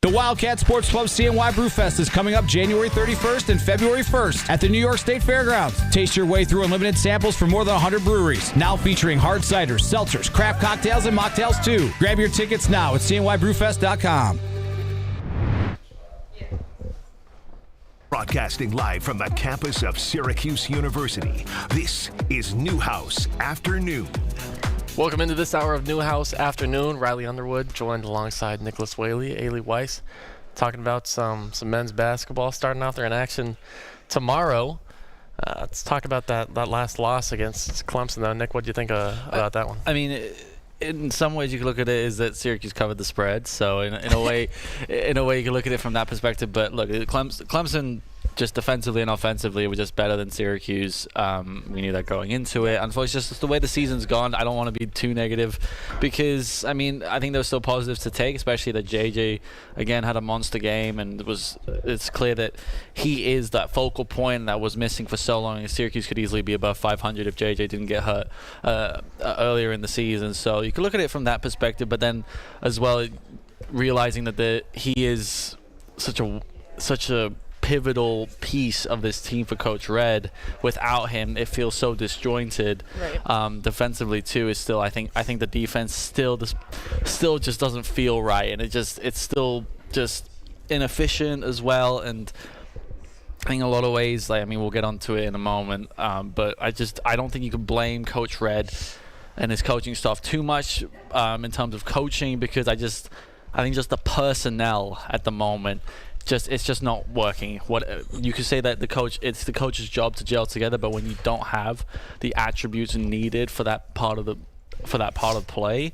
The Wildcat Sports Club CNY Brewfest is coming up January 31st and February 1st at the New York State Fairgrounds. Taste your way through unlimited samples from more than 100 breweries. Now featuring hard ciders, seltzers, craft cocktails, and mocktails too. Grab your tickets now at cnybrewfest.com. Broadcasting live from the campus of Syracuse University, this is Newhouse Afternoon. Welcome into this hour of Newhouse Afternoon. Riley Underwood joined alongside Nicholas Whaley, Ailey Weiss, talking about some men's basketball starting out there in action tomorrow. Let's talk about that last loss against Clemson, though. Nick, what do you think about that one? I mean, in some ways you can look at it is that Syracuse covered the spread, so in a way, you can look at it from that perspective. But look, Clemson just defensively and offensively were just better than Syracuse. We knew that going into it. Unfortunately, it's just the way the season's gone. I don't want to be too negative because, I mean, I think there were still positives to take, especially that JJ, again, had a monster game, and it's clear that he is that focal point that was missing for so long. And Syracuse could easily be above 500 if JJ didn't get hurt earlier in the season. So you can look at it from that perspective, but then as well, realizing that he is such a pivotal piece of this team for Coach Red. Without him, it feels so disjointed. Right. Defensively too is still. I think the defense still just doesn't feel right, and it's still just inefficient as well. And I think in a lot of ways, we'll get onto it in a moment. But I don't think you can blame Coach Red and his coaching staff too much in terms of coaching, because I think just the personnel at the moment. It's just not working. What you could say that it's the coach's job to gel together, but when you don't have the attributes needed for that part of play,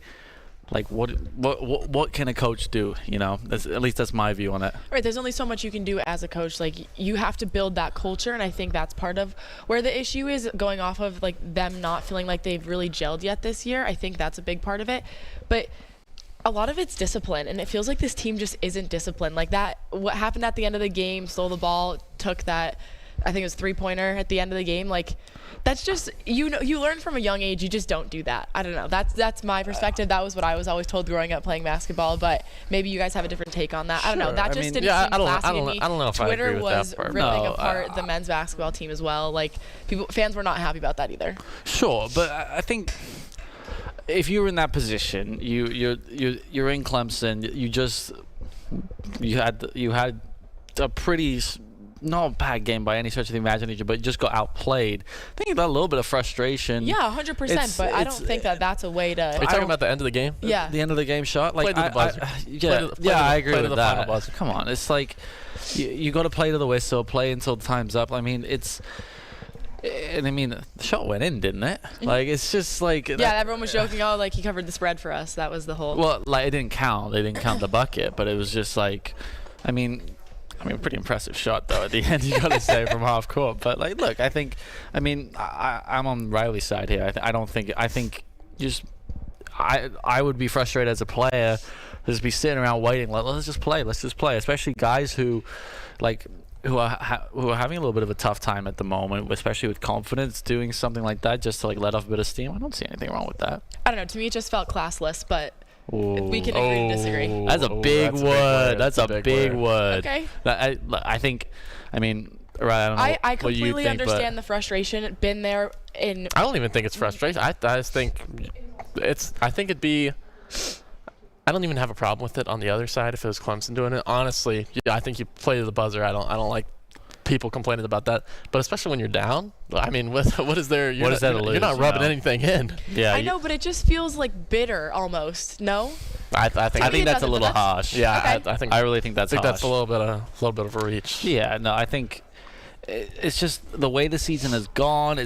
like what can a coach do? You know, at least that's my view on it. Right. There's only so much you can do as a coach. Like, you have to build that culture, and I think that's part of where the issue is, going off of like them not feeling like they've really gelled yet this year. I think that's a big part of it, but a lot of it's discipline, and it feels like this team just isn't disciplined. Like that, what happened at the end of the game, stole the ball, took that, I think it was 3-pointer at the end of the game. Like, that's just, you learn from a young age, you just don't do that. I don't know. That's my perspective. That was what I was always told growing up playing basketball, but maybe you guys have a different take on that. I don't know. That just didn't seem classy to me. I don't know if Twitter I agree with was that part. ripping apart the men's basketball team as well. Like, fans were not happy about that either. Sure, but I think if you're in that position, you're in Clemson. You had a pretty, not a bad game by any stretch of the imagination, but you just got outplayed. I think that a little bit of frustration. Yeah, 100%. But I don't think that's a way to. Are you talking about the end of the game? Yeah, the end of the game shot. Like, play to the buzzer. I agree with that. Come on, it's like you got to play to the whistle, play until time's up. I mean, the shot went in, didn't it? Like, it's just like... Yeah, everyone was joking, like, he covered the spread for us. That was the whole... Well, like, it didn't count. They didn't count the bucket, but it was just like... I mean, pretty impressive shot, though, at the end, you got to say, from half court. But, like, look, I'm on Riley's side here. I think I would be frustrated as a player to just be sitting around waiting. Like, let's just play. Especially guys who are having a little bit of a tough time at the moment, especially with confidence, doing something like that just to let off a bit of steam. I don't see anything wrong with that. I don't know. To me, it just felt classless, but we can agree to disagree. That's a big word. That's a big word. Okay. I don't know. I completely understand the frustration. Been there in. I don't even think it's frustration. I just think it'd be. I don't even have a problem with it on the other side if it was Clemson doing it. Honestly, I think you play to the buzzer. I don't like people complaining about that. But especially when you're down, I mean, what is there? You're not rubbing anything in. Yeah, I know, but it just feels like bitter almost. No. I think that's a little harsh. Yeah, okay. I really think that's harsh. That's a little bit of a reach. Yeah, no, I think it's just the way the season has gone. A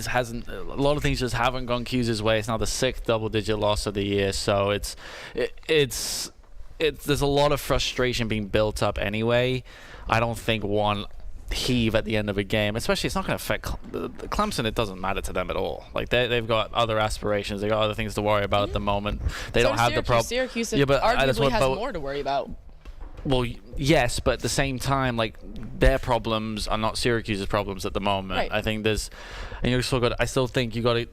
lot of things just haven't gone Q's way. It's now the 6th double-digit loss of the year, so there's a lot of frustration being built up anyway. I don't think one heave at the end of a game, especially, it's not going to affect Clemson. It doesn't matter to them at all. Like, they've got other aspirations. They've got other things to worry about at the moment. They don't have the problem. Syracuse arguably has more to worry about. Well, yes, but at the same time, like, their problems are not Syracuse's problems at the moment. Right. I think I still think you got to,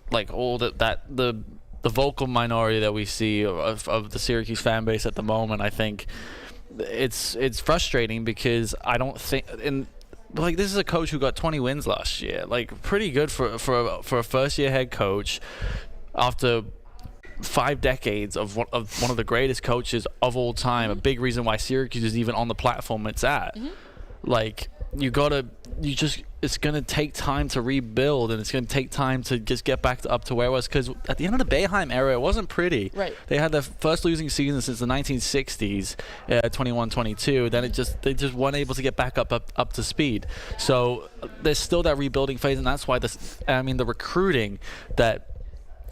like, all the vocal minority that we see of the Syracuse fan base at the moment. I think it's frustrating because I don't think this is a coach who got 20 wins last year. Like, pretty good for a first-year head coach after 5 decades of one of the greatest coaches of all time. A big reason why Syracuse is even on the platform it's at. Like, it's going to take time to rebuild, and it's going to take time to just get back up to where it was, because at the end of the Boeheim era, it wasn't pretty. Right. They had their first losing season since the 1960s, 21-22. Then they just weren't able to get back up to speed. So there's still that rebuilding phase, and that's why the recruiting that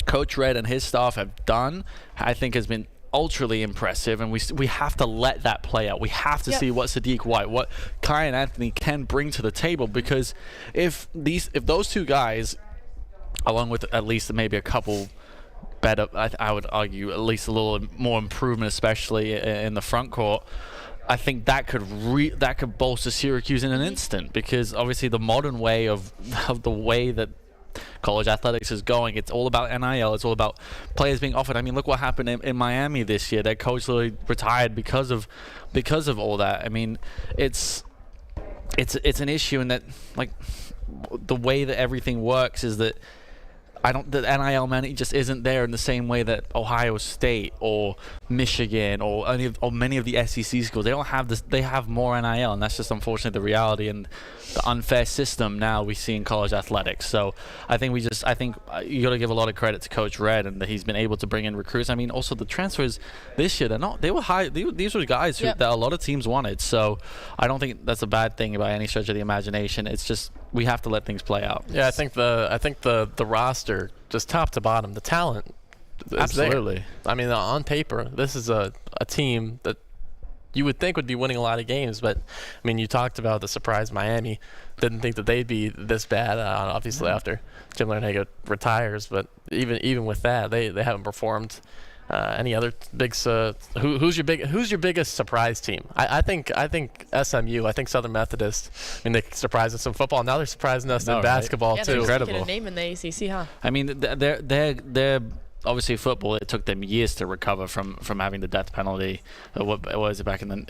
Coach Red and his staff have done, I think, has been ultraly impressive, and we have to let that play out. We have to see what Sadiq White, what Kai and Anthony can bring to the table, because if those two guys, along with at least maybe a couple better, I would argue at least a little more improvement, especially in the front court, I think that could bolster Syracuse in an instant, because obviously the modern way of the way that college athletics is going, it's all about NIL. It's all about players being offered. I mean, look what happened in Miami this year. Their coach literally retired because of all that. I mean, it's an issue in that, like, the way that everything works is that the NIL money just isn't there in the same way that Ohio State or Michigan or many of the SEC schools, they don't have this. They have more NIL, and that's just unfortunately the reality and the unfair system now we see in college athletics. So I think you got to give a lot of credit to Coach Red, and that he's been able to bring in recruits. I mean, also the transfers this year, they were high. These were guys that a lot of teams wanted. So I don't think that's a bad thing by any stretch of the imagination. It's just we have to let things play out. Yeah, I think the roster, just top to bottom, the talent is absolutely there. I mean, on paper, this is a team that you would think would be winning a lot of games, but I mean, you talked about the surprise Miami. Didn't think that they'd be this bad, obviously, after Jim Larinaga retires. But even with that, they haven't performed. Any other big? Who's your biggest surprise team? I think SMU. I think Southern Methodist. I mean, they surprised us in football. Now they're surprising us in basketball too. They're Incredible. just a name in the ACC, huh? I mean, they're obviously football. It took them years to recover from having the death penalty. What was it back in the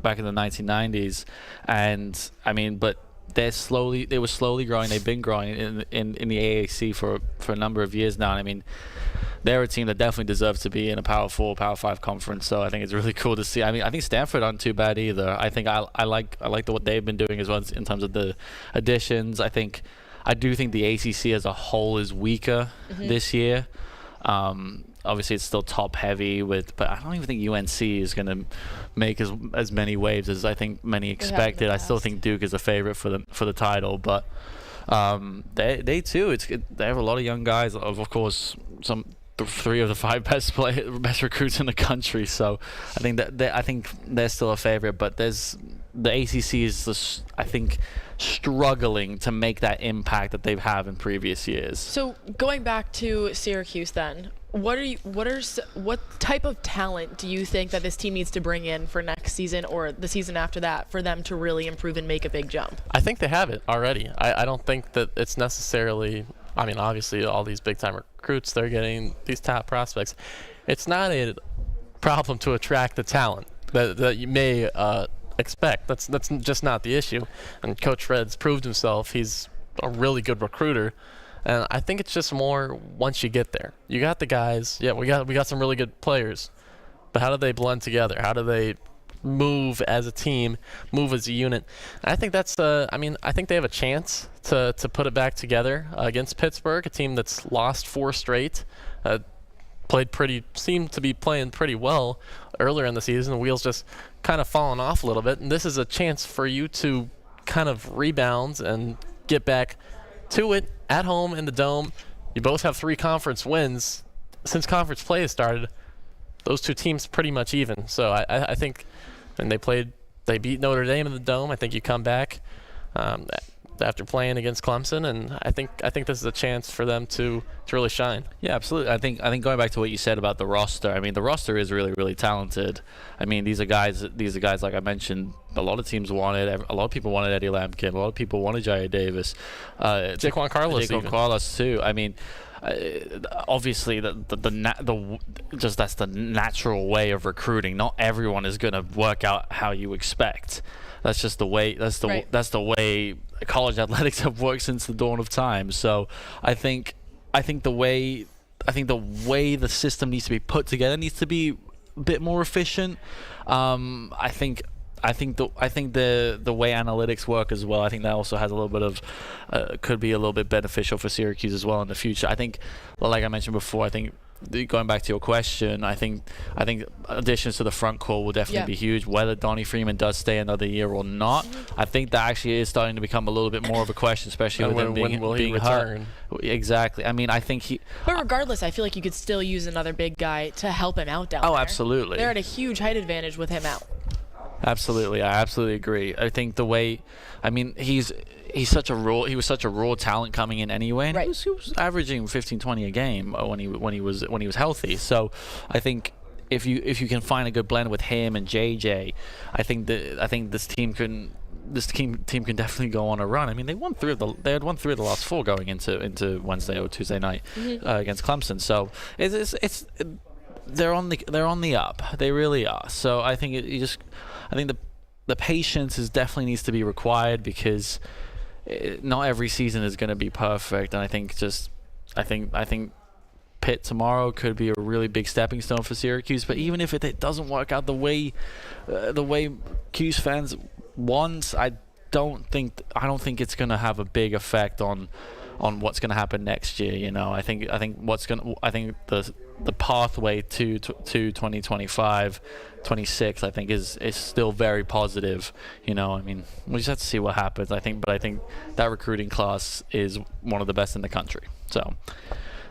1990s? And I mean, but they were slowly growing. They've been growing in the AAC for a number of years now. And I mean, they're a team that definitely deserves to be in a Power 4, Power 5 conference. So I think it's really cool to see. I mean, I think Stanford aren't too bad either. I think I like what they've been doing as well in terms of the additions. I do think the ACC as a whole is weaker this year. Obviously, it's still top heavy but I don't even think UNC is going to make as many waves as I think many expected. I still think Duke is a favorite for the title, but they too. They have a lot of young guys. Of course, the 3 of the 5 best recruits in the country. So I think they're still a favorite, but the ACC is I think struggling to make that impact that they've had in previous years. So going back to Syracuse, then, what type of talent do you think that this team needs to bring in for next season or the season after that for them to really improve and make a big jump? I think they have it already. I don't think that it's necessarily. I mean, obviously, all these big-time recruits, they're getting these top prospects. It's not a problem to attract the talent that you may expect. That's just not the issue. And Coach Red's proved himself. He's a really good recruiter. And I think it's just more once you get there. You got the guys. Yeah, we got some really good players. But how do they blend together? How do they move as a team, move as a unit? And I think that's I think they have a chance to put it back together against Pittsburgh, a team that's lost 4 straight, seemed to be playing pretty well earlier in the season. The wheels just kind of fallen off a little bit, and this is a chance for you to kind of rebound and get back to it at home in the Dome. You both have 3 conference wins since conference play has started. Those 2 teams pretty much even. So I think. And they beat Notre Dame in the Dome. I think you come back after playing against Clemson, and I think this is a chance for them to really shine. Yeah, absolutely. I think going back to what you said about the roster. I mean, the roster is really, really talented. I mean, these are guys like I mentioned a lot of teams wanted. A lot of people wanted Eddie Lampkin. A lot of people wanted Jair Davis. Jaquan Carlos. Jaquan Carlos too. I mean, obviously just that's the natural way of recruiting. Not everyone is going to work out how you expect. That's just the way. That's the way college athletics have worked since the dawn of time. So I think the way the system needs to be put together needs to be a bit more efficient. I think the way analytics work as well, I think that also has a little bit of could be a little bit beneficial for Syracuse as well in the future. I think, like I mentioned before, I think going back to your question, I think additions to the front court will definitely be huge. Whether Donnie Freeman does stay another year or not, I think that actually is starting to become a little bit more of a question, especially with him being hurt. Exactly. I mean, I think he. But regardless, I feel like you could still use another big guy to help him out down there. Oh, absolutely. They're at a huge height advantage with him out. Absolutely, I absolutely agree. I think the way, I mean, he was such a raw talent coming in anyway, and he was averaging 15-20 a game when he was healthy. So I think if you can find a good blend with him and JJ, I think this team can definitely go on a run. I mean, they had won 3 of the last 4 going into Wednesday or Tuesday night against Clemson. So they're on the up. They really are. So I think the patience definitely needs to be required, because not every season is going to be perfect. And I think Pitt tomorrow could be a really big stepping stone for Syracuse. But even if it doesn't work out the way Cuse fans want, I don't think it's going to have a big effect on what's going to happen next year. You know, I think the pathway to 2025, 26, I think is still very positive. You know, I mean, we just have to see what happens. I think that recruiting class is one of the best in the country. So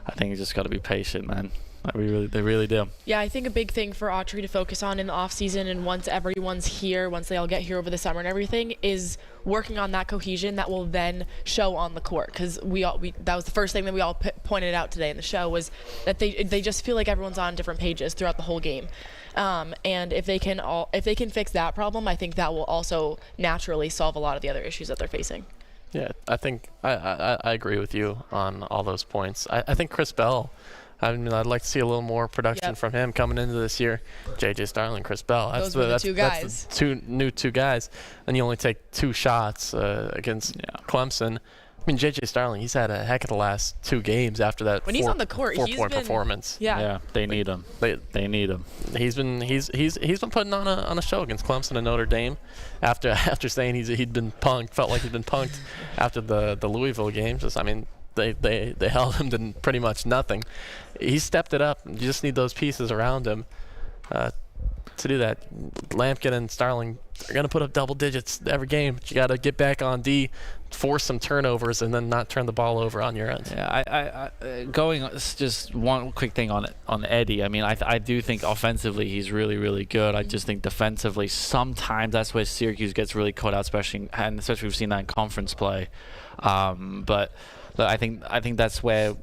I think you just got to be patient, man. They really do. Yeah, I think a big thing for Autry to focus on in the off season, and once everyone's here, once they all get here over the summer and everything, is working on that cohesion that will then show on the court. Because that was the first thing that we all pointed out today in the show, was that they just feel like everyone's on different pages throughout the whole game. And if they can fix that problem, I think that will also naturally solve a lot of the other issues that they're facing. Yeah, I think I agree with you on all those points. I think Chris Bell, I mean, I'd like to see a little more production from him coming into this year. J.J. Starling, Chris Bell. Those were the two guys. That's the two guys. And you only take 2 shots against Clemson. I mean, J.J. Starling, he's had a heck of the last 2 games after that. When he's on the court, he's four-point been, performance. Yeah, they need him. They need him. He's been putting on a show against Clemson and Notre Dame. After saying he'd been punked, felt like he'd been punked after the Louisville game. They held him to pretty much nothing. He stepped it up. You just need those pieces around him to do that. Lampkin and Starling are going to put up double digits every game. But you got to get back on D, force some turnovers, and then not turn the ball over on your end. Yeah, just one quick thing on Eddie. I mean, I do think offensively he's really, really good. I just think defensively sometimes that's where Syracuse gets really caught out, especially we've seen that in conference play. But I think that's where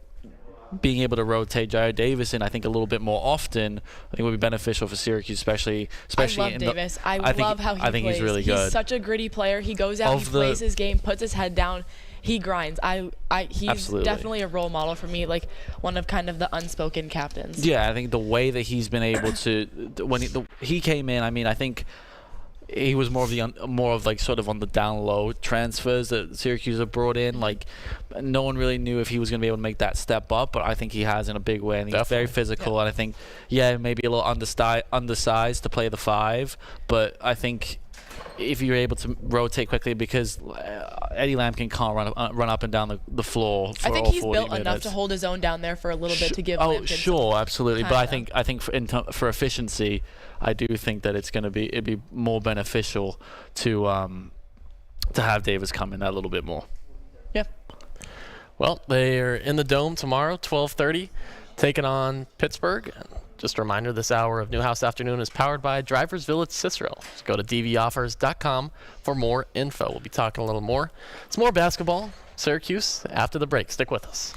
being able to rotate Jair Davis in, I think, a little bit more often, I think would be beneficial for Syracuse, especially. I love Davis. I love how he plays. I think he's really good. He's such a gritty player. He goes out, he plays his game, puts his head down, he grinds. He's Absolutely. Definitely a role model for me, like one of kind of the unspoken captains. Yeah, I think the way that he's been able to, when he came in, I mean, I think he was more of like sort of on the down low transfers that Syracuse have brought in. Like, no one really knew if he was going to be able to make that step up, but I think he has in a big way. I think he's very physical, and I think, maybe a little undersized to play the 5, but I think if you're able to rotate quickly, because Eddie Lampkin can't run up and down the floor for all 40 minutes. I think he's built enough to hold his own down there for a little bit to give Lampkin sure, absolutely. But I think for efficiency, I do think that it'd be more beneficial to have Davis come in that little bit more. Yeah. Well, they're in the Dome tomorrow, 12:30, taking on Pittsburgh. Just a reminder, this hour of Newhouse Afternoon is powered by Drivers Village Cicero. Just go to dvoffers.com for more info. We'll be talking a little more. It's more basketball, Syracuse, after the break. Stick with us.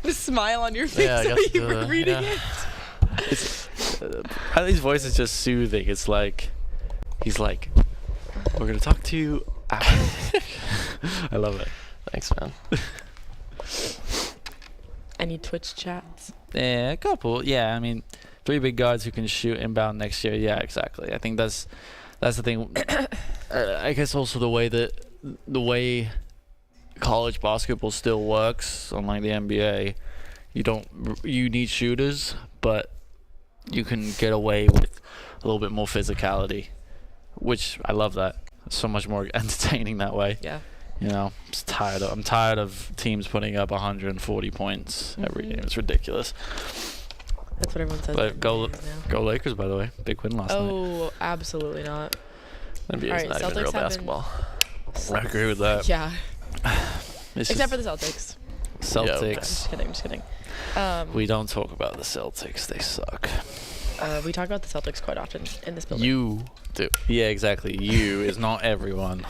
The smile on your face while you were reading it. Bradley's voice is just soothing. It's like he's like, we're gonna talk to you after. I love it. Thanks, man. Any Twitch chats? Yeah, a couple. Yeah, I mean, 3 big guards who can shoot inbound next year. Yeah, exactly. I think that's the thing. I guess also the way college basketball still works, unlike the NBA. You need shooters, but you can get away with a little bit more physicality, which I love that. It's so much more entertaining that way. Yeah. You know, I'm tired of teams putting up 140 points every game. It's ridiculous. That's what everyone says. But go now. Lakers, by the way. Big win last night. Oh, absolutely not. NBA is Alright, not even Celtics real have basketball. I agree with that. Yeah. It's Except for just the Celtics. Celtics. Just kidding. We don't talk about the Celtics. They suck. We talk about the Celtics quite often in this building. You do. Yeah, exactly. You is not everyone.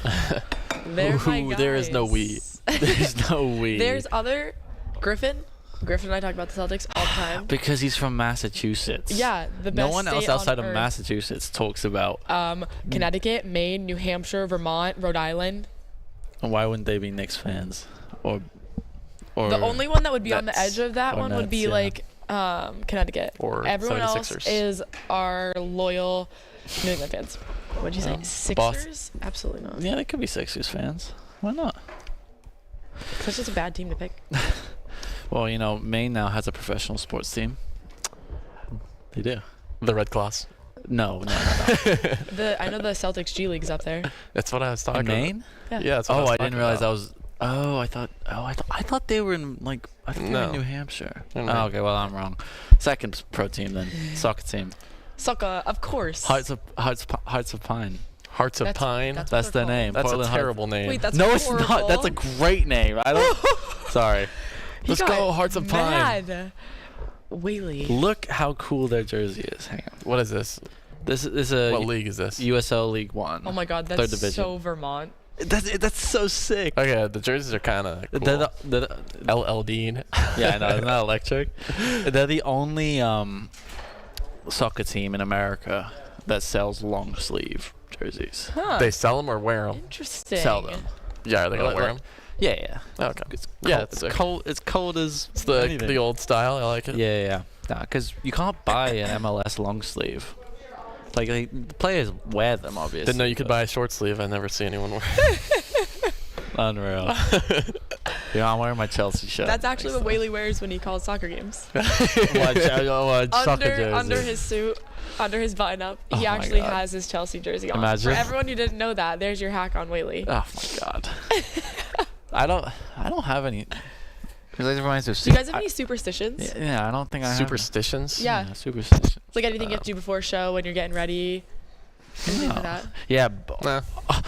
They're my guys. There is no we. There's no we. There's other Griffin. Griffin and I talk about the Celtics all the time. Because he's from Massachusetts. Yeah, the best No one else state outside on of Earth. Massachusetts talks about. Connecticut, Maine, New Hampshire, Vermont, Rhode Island. Why wouldn't they be Knicks fans? Or The only one that would be on the Nets. edge of that Or one would be Nets, yeah. Connecticut. Or Everyone else 76ers. is our loyal New England fans. What'd you say? Boston. Sixers? Absolutely not. Yeah, they could be Sixers fans. Why not? That's just a bad team to pick. Well, you know, Maine now has a professional sports team. They do. The Red Claws. No. I know the Celtics G League's up there. That's what I was talking Maine? about. Yeah, that's what I Oh, was I didn't talking realize about. that was. Oh, I thought they were in like. I thought they were in No. New Hampshire. No. Oh, okay. Well, I'm wrong. Second pro team then. Soccer team. Soccer, of course. Hearts of Pine. Hearts of That's- Pine. that's- That's what their they're name. That's Portland a Hearts. terrible name. Wait, that's No, it's horrible. not. That's a great name. I don't. Sorry. He Let's got go, Hearts of Pine. mad. Whaley. Look how cool their jersey is. Hang on. What is this? This is a What league is this? USL League One. Oh my god, Third that's division. so Vermont. That's so sick. Okay, the jerseys are kind of cool. They're the- LLD. yeah, I know. Isn't that electric? They're the only soccer team in America that sells long sleeve jerseys. Huh. They sell them or wear them? Interesting. Sell them. Yeah, are they gonna wear them? Yeah. Okay. It's Yeah, cold, it's it's sick. cold. It's cold as It's the anything. old style. I like it. Yeah. Nah, because you can't buy an MLS long sleeve. Like the players wear them, obviously. Didn't know you could but- buy a short sleeve. I never see anyone wear. Unreal. Yeah, I'm wearing my Chelsea shirt. That's actually what next Whaley wears when he calls soccer games. time. Soccer jersey. Under his suit, under his button-up, Oh he my actually God. has his Chelsea jersey on. Imagine. For everyone who didn't know that, there's your hack on Whaley. Oh my god. I don't have any. Because it reminds me of. Do you guys have any superstitions? Yeah, I don't think I have. Superstitions. Yeah. Superstitions. Like anything you have to do before a show when you're getting ready? Anything like that? Yeah. Nah.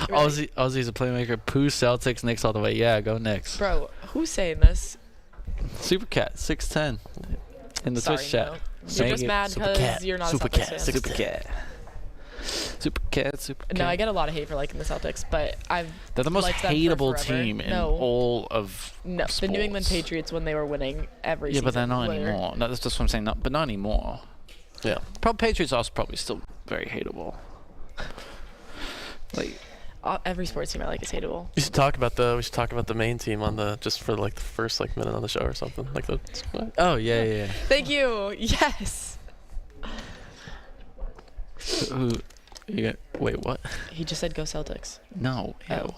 Aussie's a playmaker. Pooh, Celtics, Knicks all the way. Yeah, go Knicks. Bro, who's saying this? Supercat 610 in the Sorry, Twitch chat. no. You're Thank just you. mad because you're not a Celtics fan. Supercat. No, I get a lot of hate for liking the Celtics, but They're the most liked them for hateable forever. team in No. all of no, the New England sports. Patriots when they were winning every Yeah, season. but they're not were- anymore. No, that's just what I'm saying. But not anymore. Yeah. Patriots are probably still very hateable. Like, Every sports team I like is hateable. We should talk about the main team on the just for like the first like minute on the show or something like the. oh yeah. Thank you. Yes. Who? Wait, what? He just said go Celtics. No. Oh.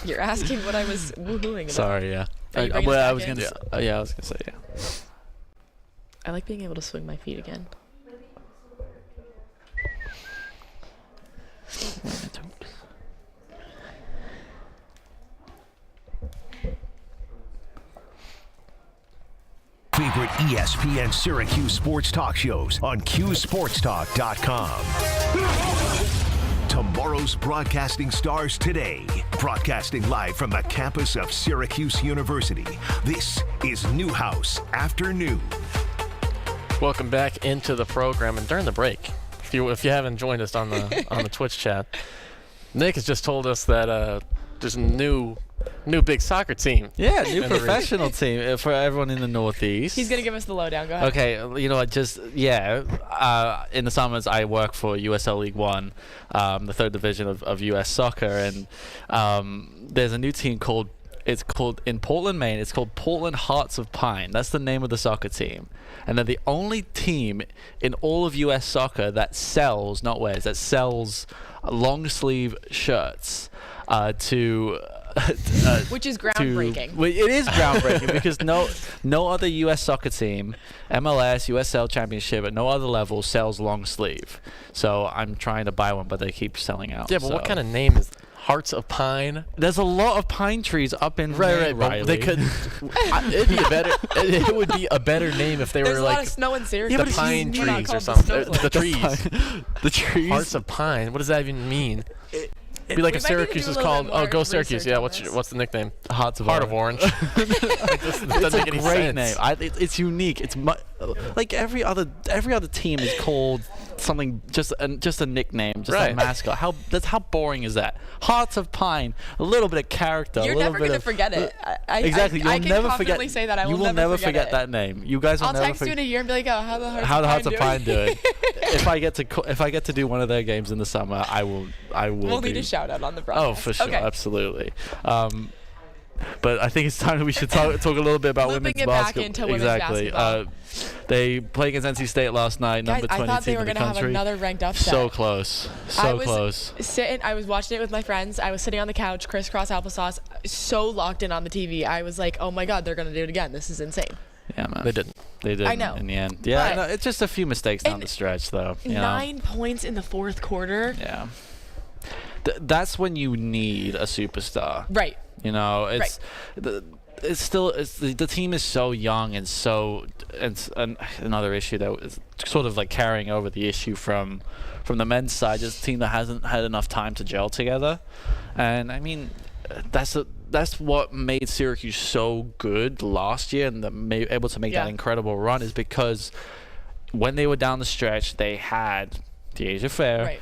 You're asking what I was woohooing about. Sorry. Yeah. Are you bringing us I back was in? gonna. Yeah, I was gonna say yeah. I like being able to swing my feet again. Favorite ESPN Syracuse sports talk shows on QSportsTalk.com. Tomorrow's broadcasting stars today. Broadcasting live from the campus of Syracuse University. This is Newhouse Afternoon. Welcome back into the program, and during the break, if you haven't joined us on the Twitch chat, Nick has just told us that there's a new New big soccer team. Yeah, new professional team for everyone in the Northeast. He's gonna give us the lowdown. Go ahead. Okay, you know what? In the summers I work for USL League One, the third division of US soccer, and there's a new team called in Portland, Maine. It's called Portland Hearts of Pine. That's the name of the soccer team, and they're the only team in all of US soccer that sells, not wears, that sells long sleeve shirts to. Which is groundbreaking. It is groundbreaking because no other U.S. soccer team, MLS, USL Championship at no other level sells long sleeve. So I'm trying to buy one, but they keep selling out. Yeah, but what kind of name is Hearts of Pine? There's a lot of pine trees up in Right. Riley. They could. It would be a better name if they There's were a lot like of snow in Syracuse. the pine You're not trees or called something. the The trees. The trees. Hearts of Pine. What does that even mean? It'd be like We if might need to Syracuse do a is little called, bit more go Syracuse. research Yeah, on what's this. the nickname? Hearts of Heart of Orange. This doesn't It's a make any great sense. name. It's unique. It's like every other team is called something, just a nickname, just Right. a mascot. How boring is that? Hearts of Pine, a little bit of character. You're a little never bit gonna of, forget it. Exactly. I You'll can never confidently forget. say that. You will never forget that name. You guys will I'll never text you in forget. a year and be like, "Oh, how the Hearts of Pine doing?" doing? If I get to do one of their games in the summer, I will. We'll need be- a shout out on the broadcast. Oh, for sure, Okay. absolutely. But I think it's time that we should talk a little bit about Looping women's it back basketball. into women's Exactly. basketball. They played against NC State last night, Guys, number I 20 thought they team were in the gonna have country. another ranked upset. So close. I was Close. I was watching it with my friends. I was sitting on the couch, crisscross applesauce, so locked in on the TV. I was like, "Oh my God, they're gonna do it again. This is insane." Yeah, man. They didn't. They did. I know. In the end. Yeah, But- no, it's just a few mistakes down the stretch, though. You know? 9 points in the fourth quarter. Yeah. That's when you need a superstar. Right. You know, the team is so young, and so another issue that is sort of like carrying over the issue from the men's side, just a team that hasn't had enough time to gel together. And I mean, that's what made Syracuse so good last year and able to make that incredible run, is because when they were down the stretch, they had Deja Fair, Right.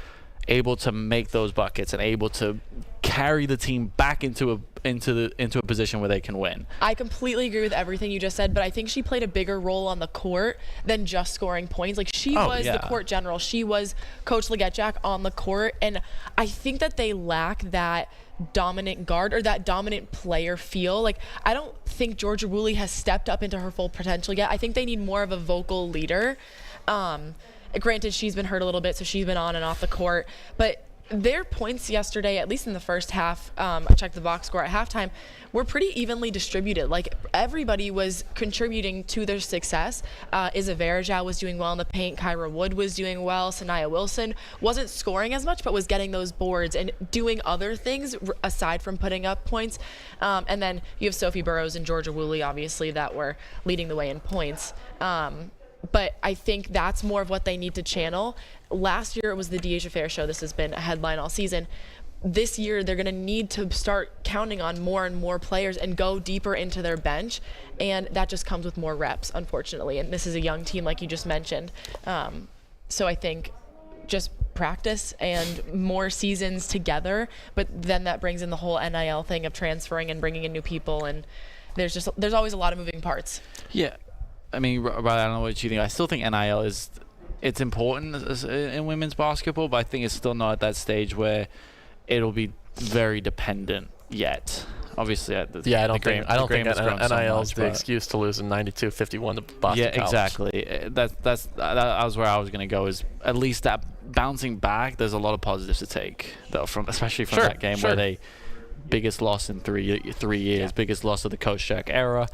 able to make those buckets and able to carry the team back into a position where they can win. I completely agree with everything you just said, but I think she played a bigger role on the court than just scoring points. Like, she was the court general. She was Coach Legetjak on the court, and I think that they lack that dominant guard or that dominant player feel. Like, I don't think Georgia Woolley has stepped up into her full potential yet. I think they need more of a vocal leader. Granted, she's been hurt a little bit, so she's been on and off the court, but their points yesterday, at least in the first half, I checked the box score at halftime, were pretty evenly distributed. Like, everybody was contributing to their success. Isa Verajao was doing well in the paint. Kyra Wood was doing well. Sanaya Wilson wasn't scoring as much, but was getting those boards and doing other things aside from putting up points. And then you have Sophie Burrows and Georgia Woolley, obviously, that were leading the way in points. But I think that's more of what they need to channel. Last year it was the Deja Fair show. This has been a headline all season. This year they're going to need to start counting on more and more players and go deeper into their bench, and that just comes with more reps, unfortunately. And this is a young team, like you just mentioned. So I think just practice and more seasons together, but then that brings in the whole NIL thing of transferring and bringing in new people, and there's always a lot of moving parts. Yeah. I mean, Riley, I don't know what you think. I still think NIL it's important in women's basketball, but I think it's still not at that stage where it'll be very dependent yet. Obviously, I don't think NIL is the excuse to lose in 92-51 to Boston Yeah, College. Exactly. That was where I was going to go. Is at least that bouncing back. There's a lot of positives to take, though, especially from that game where they biggest loss in three years, biggest loss of the Coach Jack era.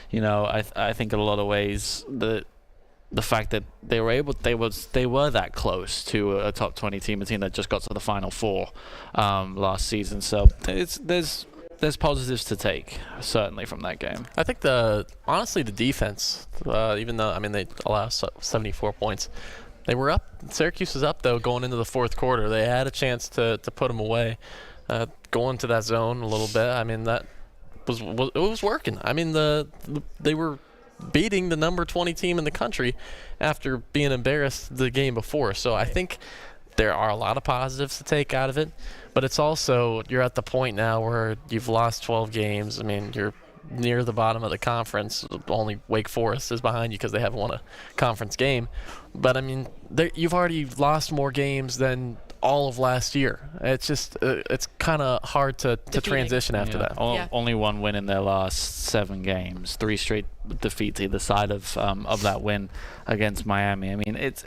You know, I think in a lot of ways the fact that they were that close to a top 20 team, a team that just got to the Final Four last season. So there's positives to take, certainly, from that game. I think honestly the defense, even though they allow 74 points, they were up. Syracuse was up though going into the fourth quarter. They had a chance to put them away, go into that zone a little bit. I mean that. It was working. I mean, they were beating the number 20 team in the country after being embarrassed the game before. So I think there are a lot of positives to take out of it. But it's also, you're at the point now where you've lost 12 games. I mean, you're near the bottom of the conference. Only Wake Forest is behind you because they haven't won a conference game. But, I mean, you've already lost more games than all of last year. It's just it's kind of hard to transition after that. Only one win in their last 7 games, 3 straight defeats either side of that win against Miami. I mean, it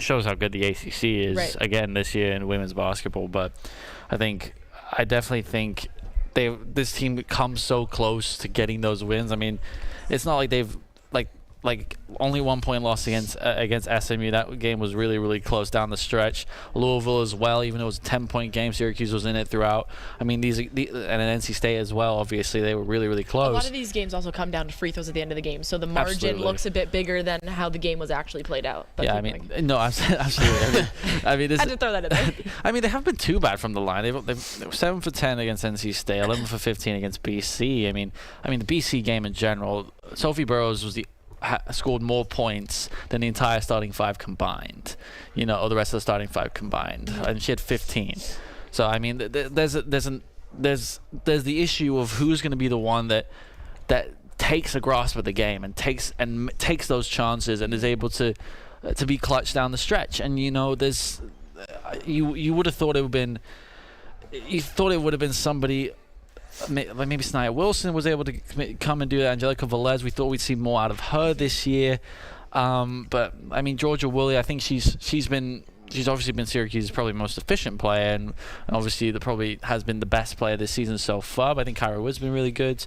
shows how good the ACC is again this year in women's basketball. But I definitely think this team comes so close to getting those wins. I mean, it's not like they've like only 1 point loss against SMU. That game was really, really close down the stretch. Louisville as well, even though it was a 10-point game, Syracuse was in it throughout. I mean, and an NC State as well, obviously, they were really, really close. A lot of these games also come down to free throws at the end of the game, so the margin looks a bit bigger than how the game was actually played out. But yeah, I mean, no, absolutely. I mean, I had to throw that in there. I mean, they haven't been too bad from the line. They were 7 for 10 against NC State, 11 for 15 against BC. I mean, the BC game in general, Sophie Burrows scored more points than the entire starting 5 combined, or the rest of the starting 5 combined, and she had 15. So I mean, there's the issue of who's going to be the one that takes a grasp of the game and takes those chances and is able to be clutch down the stretch. And there's you would have thought it would have been somebody. Maybe Snia Wilson was able to come and do that. Angelica Velez, we thought we'd see more out of her this year. But I mean, Georgia Woolley, I think she's obviously been Syracuse's probably most efficient player, and obviously probably has been the best player this season so far. But I think Kyra Wood's been really good.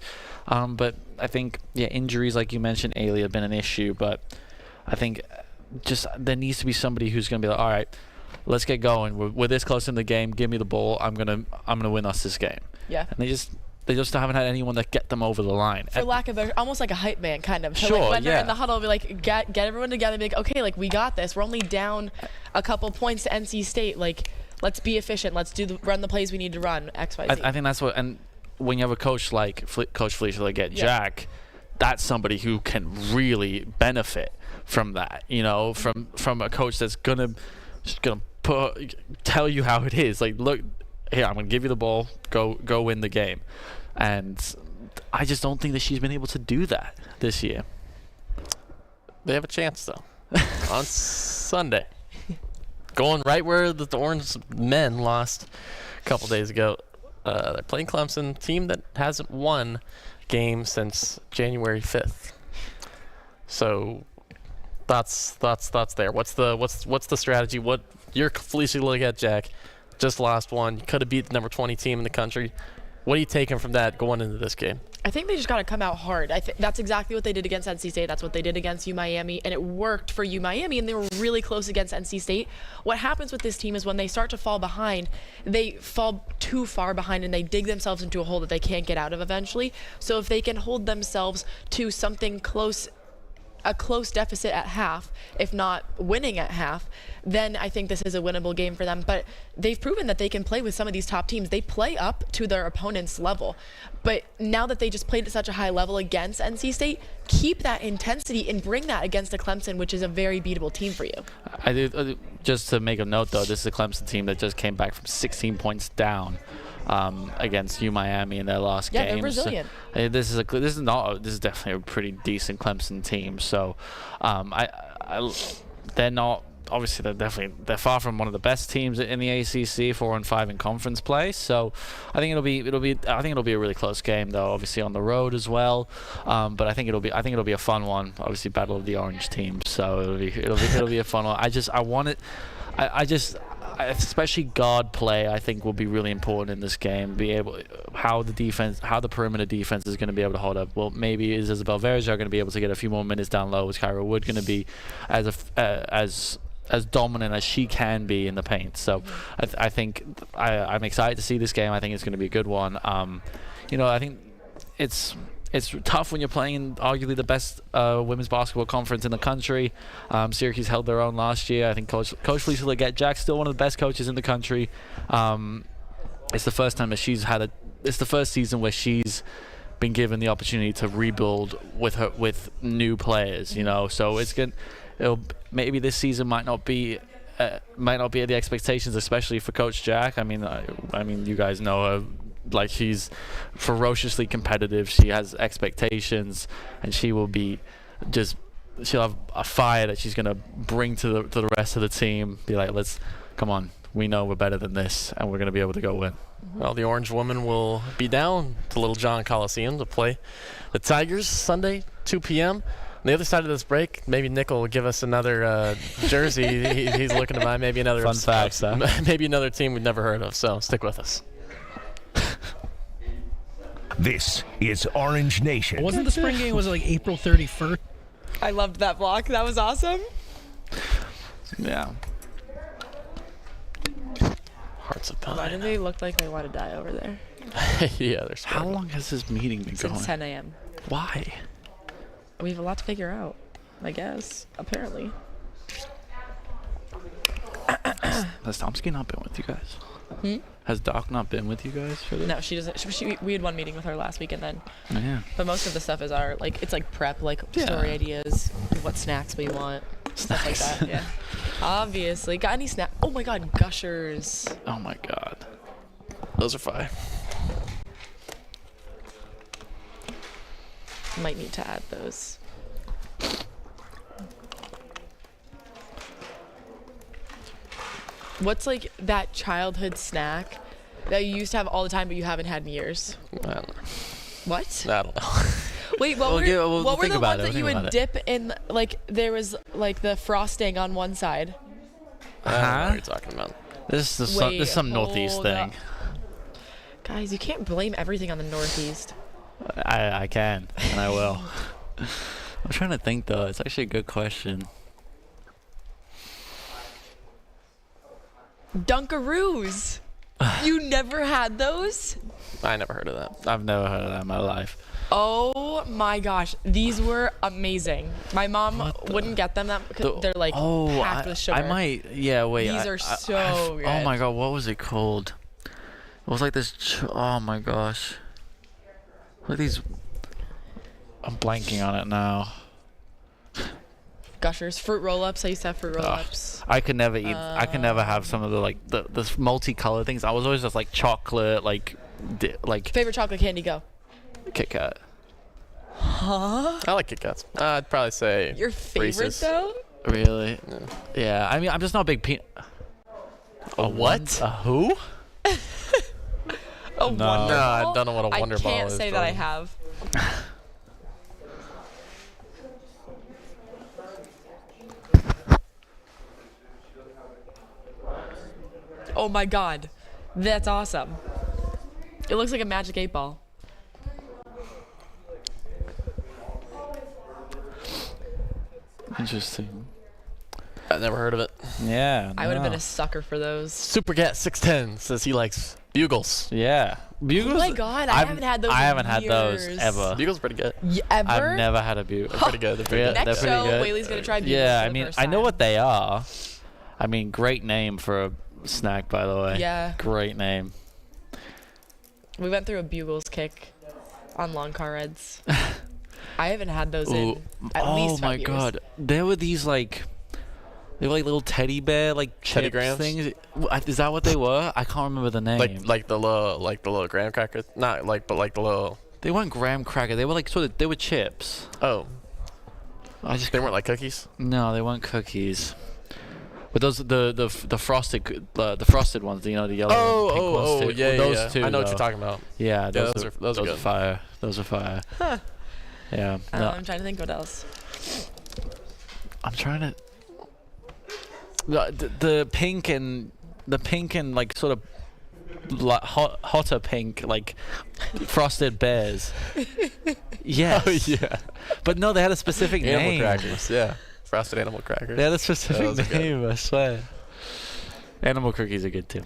But I think injuries, like you mentioned, Ailey, have been an issue. But I think just there needs to be somebody who's going to be like, all right, let's get going. We're this close in the game. Give me the ball. I'm gonna win us this game. Yeah. And they just haven't had anyone that get them over the line. For lack of almost like a hype man, kind of. So sure, when they're in the huddle, be like, get everyone together, be like, okay, like we got this. We're only down a couple points to NC State. Like, let's be efficient. Let's run the plays we need to run. X, Y, Z. I think that's what. And when you have a coach like Coach Felicia like Jack, that's somebody who can really benefit from that. From a coach that's just gonna tell you how it is. Like, look. Here, I'm going to give you the ball, go win the game. And I just don't think that she's been able to do that this year. They have a chance, though, on Sunday. Going right where the Orange men lost a couple days ago. They're playing Clemson, team that hasn't won game since January 5th. So that's there. What's the strategy? What you're Felicia look at, Jack? Just lost one. You could have beat the number 20 team in the country. What are you taking from that going into this game? I think they just got to come out hard. That's exactly what they did against NC State. That's what they did against UMiami, and it worked for UMiami, and they were really close against NC State. What happens with this team is when they start to fall behind, they fall too far behind, and they dig themselves into a hole that they can't get out of eventually. So if they can hold themselves to something close, a close deficit at half, if not winning at half, then I think this is a winnable game for them. But they've proven that they can play with some of these top teams. They play up to their opponent's level. But now that they just played at such a high level against NC State, keep that intensity and bring that against a Clemson, which is a very beatable team for you. I do, just to make a note, though, this is a Clemson team that just came back from 16 points down against UMiami in their last game. Yeah, they're resilient. So, this is definitely a pretty decent Clemson team. So they're not. Obviously, they're far from one of the best teams in the ACC, 4-5 in conference play. So, I think it'll be a really close game, though. Obviously on the road as well, but I think it'll be a fun one. Obviously, battle of the orange teams. So it'll be a fun one. Especially guard play, I think will be really important in this game. How the perimeter defense is going to be able to hold up. Well, maybe is Isabel Verja going to be able to get a few more minutes down low? Is Kyra Wood going to be as dominant as she can be in the paint? So I think I'm excited to see this game. I think it's going to be a good one. I think it's tough when you're playing in arguably the best women's basketball conference in the country. Syracuse held their own last year. I think Coach Felicia Legette-Jack's still one of the best coaches in the country. It's the first time that it's the first season where she's been given the opportunity to rebuild with new players. So it's good. Maybe this season might not be might not be at the expectations, especially for Coach Jack. I mean, you guys know her. Like, she's ferociously competitive. She has expectations, and she will be she'll have a fire that she's gonna bring to the rest of the team. Be like, come on, we know we're better than this, and we're gonna be able to go win. Well, the Orange Woman will be down to Little John Coliseum to play the Tigers Sunday, 2 p.m. On the other side of this break, maybe Nick will give us another jersey he's looking to buy. Maybe another fun facts. Maybe another team we've never heard of. So stick with us. This is Orange Nation. Wasn't the spring game, was it like April 31st? I loved that block. That was awesome. Yeah. Hearts of Why do Pine. they look like they want to die over there? Yeah, they're How long has this meeting been going? Since 10 a.m. Why? We have a lot to figure out, I guess, apparently. Has Tomsky not been with you guys? Has Doc not been with you guys for this? No, she doesn't. We had one meeting with her last week, and then, Yeah. but most of the stuff is it's like prep, like story ideas, what snacks we want, stuff like that. Yeah. Obviously. Got any snack? Oh my God, Gushers. Oh my God. Those are fire. Might need to add those. What's like that childhood snack that you used to have all the time but you haven't had in years? I don't know. What? I don't know. Wait, what were think the about ones it, that you think would about dip in? Like there was like the frosting on one side. I don't know what you're talking about. This is Wait, some Northeast hold thing. up. Guys, you can't blame everything on the Northeast. I can, and I will. I'm trying to think, though. It's actually a good question. Dunkaroos. You never had those? I never heard of that. I've never heard of that in my life. Oh my gosh, these were amazing. My mom wouldn't get them because they're like packed with sugar. I might. Yeah, wait. These are so good. Oh my God, what was it called? It was like this. Oh my gosh. Look at these. I'm blanking on it now. Gushers, fruit roll-ups. I used to have fruit roll-ups. I could never eat. I could never have some of the multicolored things. I was always just like chocolate, like Favorite chocolate candy? Go. Kit Kat. Huh? I like Kit Kats. I'd probably say Your favorite Reese's. though? Really? Yeah. I mean, I'm just not a big peanut. A what? A who? A Wonder No, I Ball? don't know what a Wonder I Ball can't is. say that I have. Oh my God, that's awesome. It looks like a magic 8-ball. Interesting. I never heard of it. Yeah. I would have been a sucker for those. Supercat 610 says he likes Bugles. Yeah. Bugles. Oh my God, I haven't had those. I in haven't had those years. ever. Bugles pretty good. Ever? I've never had a bugle. They're pretty good. They're pretty Yeah, good. they're Next pretty show, good. Whaley's gonna try Bugles. Yeah, for I the mean, first I know time. what they are. I mean, great name for a snack, by the way. Yeah. Great name. We went through a Bugles kick on long car rides. I haven't had those in at least 5 my years. God. There were these they were like little teddy bear Teddy chips Grahams? things. Is that what they were? I can't remember the name. Like the little graham crackers. Not like, but like the little. They weren't graham cracker. They were like they were chips. Oh, I just they weren't like cookies. No, they weren't cookies. But those the frosted ones, the yellow and pink ones too. yeah, Those yeah. two. I know what though. you're talking about. Yeah, those are those are good. fire. Those are fire. Huh. Yeah. No, I'm trying to think what else. I'm trying to. The pink and like sort of hotter pink, like frosted bears. Yes. Oh yeah. But no, they had a specific Animal name. crackers. Yeah. Frosted animal crackers. They had a Those specific are good. name. I swear. Animal cookies are good too.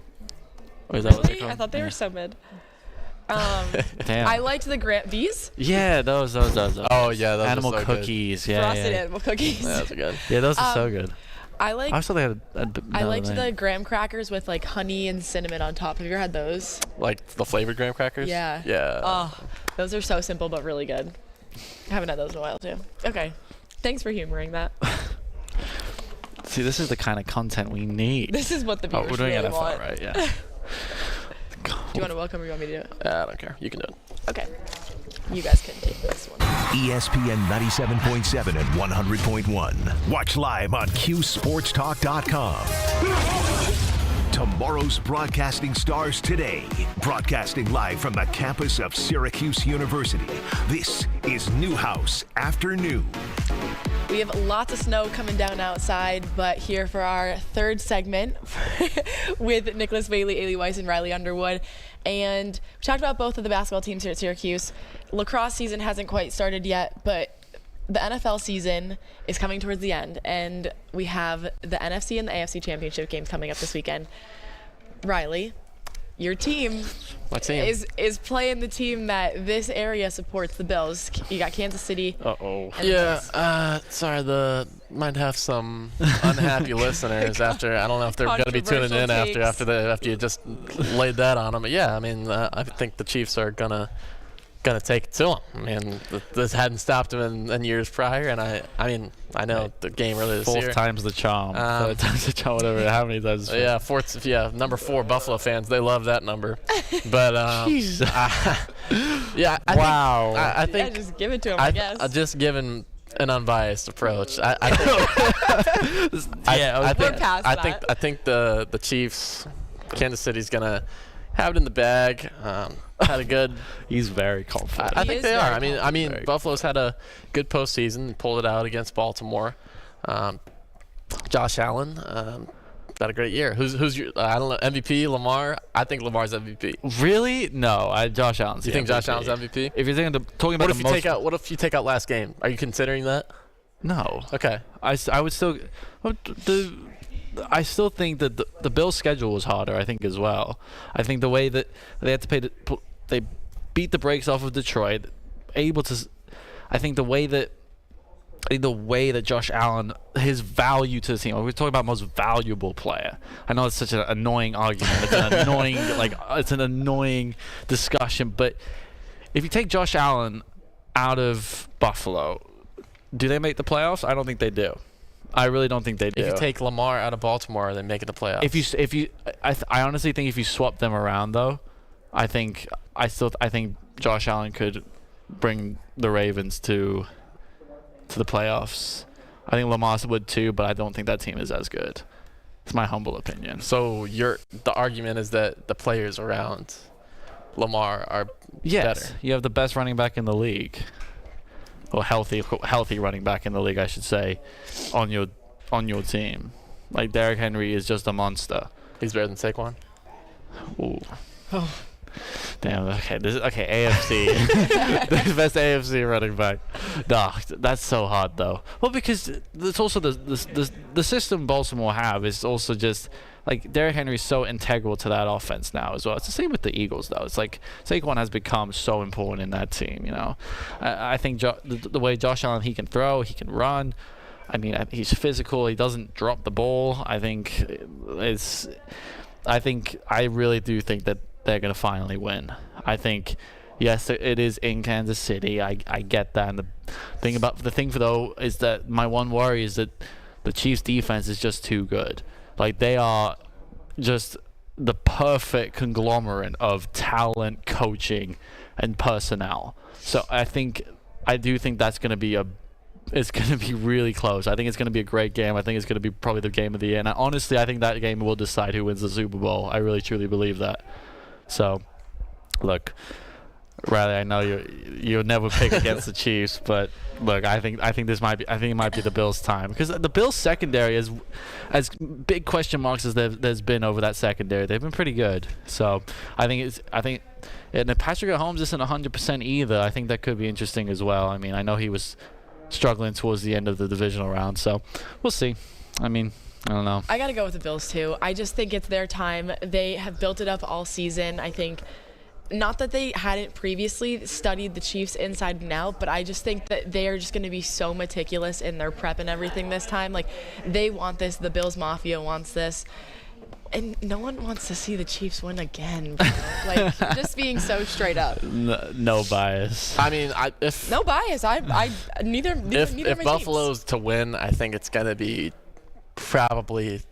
Or is that what they're Really? called? I thought they Yeah. were so mid. Damn. I liked the these Yeah, those. Oh yeah, those Animal are so cookies. Yeah, frosted yeah. animal cookies. Good. Yeah, those are good. Yeah, those are so Um, good. I like. I also they had I liked the name. graham crackers with like honey and cinnamon on top. Have you ever had those? Like the flavored graham crackers. Yeah. Yeah. Oh, those are so simple but really good. I haven't had those in a while too. Okay, thanks for humoring that. See, this is the kind of content we need. This is what the viewers We're doing really NFL, want. right? Yeah. Do you want to welcome or you want me to do it? I don't care. You can do it. Okay. You guys can take this one. ESPN 97.7 and 100.1. Watch live on QSportsTalk.com. Tomorrow's broadcasting stars today. Broadcasting live from the campus of Syracuse University. This is Newhouse Afternoon. We have lots of snow coming down outside, but here for our third segment with Nicholas Bailey, Ailey Weiss, and Riley Underwood. And we talked about both of the basketball teams here at Syracuse. Lacrosse season hasn't quite started yet, but the NFL season is coming towards the end, and we have the NFC and the AFC championship games coming up this weekend. Riley, your team My team. is playing the team that this area supports, the Bills. You got Kansas City. Uh-oh. and the Bills. Yeah, sorry, might have some unhappy listeners after. I don't know if they're going to be tuning in Controversial after you just laid that on them. But yeah, I mean, I think the Chiefs are gonna take it to them. I mean, this hadn't stopped them in years prior, and I mean, I know the game earlier this year. Fourth time's the charm. Third time's the charm, whatever. How many times? Yeah, number 4 Buffalo fans, they love that number. But yeah, Wow. I think just give it to him, I guess. just given an unbiased approach. I think We're past that. I think the Chiefs, Kansas City's gonna have it in the bag. Had a good. He's very confident. I He think is they are. very I mean, Very Buffalo's had a good postseason, pulled it out against Baltimore. Josh Allen had a great year. Who's your I don't know, MVP? Lamar? I think Lamar's MVP. Really? No, Josh Allen's. You the think Josh MVP. Allen's MVP? If you're talking about What if you take out last game? Are you considering that? No. Okay. I would still. I still think that the Bills' schedule was harder. I think as well. I think the way that they had to they beat the brakes off of Detroit, able to. I think the way that Josh Allen, his value to the team. We're talking about most valuable player. I know it's such an annoying argument. It's an annoying it's an annoying discussion. But if you take Josh Allen out of Buffalo, do they make the playoffs? I don't think they do. I really don't think they do. If you take Lamar out of Baltimore, they make it the playoffs. I honestly think if you swap them around though, I think Josh Allen could bring the Ravens to the playoffs. I think Lamar would too, but I don't think that team is as good. It's my humble opinion. So the argument is that the players around Lamar are better. You have the best running back in the league. Or healthy running back in the league, I should say, on your team. Like Derrick Henry is just a monster. He's better than Saquon. Ooh. Damn. Okay. AFC. The best AFC running back. Nah, that's so hard though. Well, because it's also the system Baltimore have is also just like Derrick Henry is so integral to that offense now as well. It's the same with the Eagles though. It's like Saquon has become so important in that team. You know, I think the way Josh Allen, he can throw, he can run. I mean, he's physical. He doesn't drop the ball. I really do think that they're going to finally win. I think, yes, it is in Kansas City. I get that. And the thing though is that my one worry is that the Chiefs' defense is just too good. Like they are just the perfect conglomerate of talent, coaching, and personnel. So I do think that's going to be it's going to be really close. I think it's going to be a great game. I think it's going to be probably the game of the year. And honestly, I think that game will decide who wins the Super Bowl. I really truly believe that. So, look, Riley, I know you'll never pick against the Chiefs, but look, I think it might be the Bills' time because the Bills' secondary is as big question marks as there's been over that secondary. They've been pretty good. So I think and if Patrick Mahomes isn't 100% either, I think that could be interesting as well. I mean, I know he was struggling towards the end of the divisional round, so we'll see. I mean, I don't know. I got to go with the Bills too. I just think it's their time. They have built it up all season. I think not that they hadn't previously studied the Chiefs inside and out, but I just think that they are just going to be so meticulous in their prep and everything this time. Like, they want this. The Bills Mafia wants this. And no one wants to see the Chiefs win again, bro. Like, just being so straight up. No bias. I mean, no bias. Neither if my Buffalo's to win, I think it's gonna be probably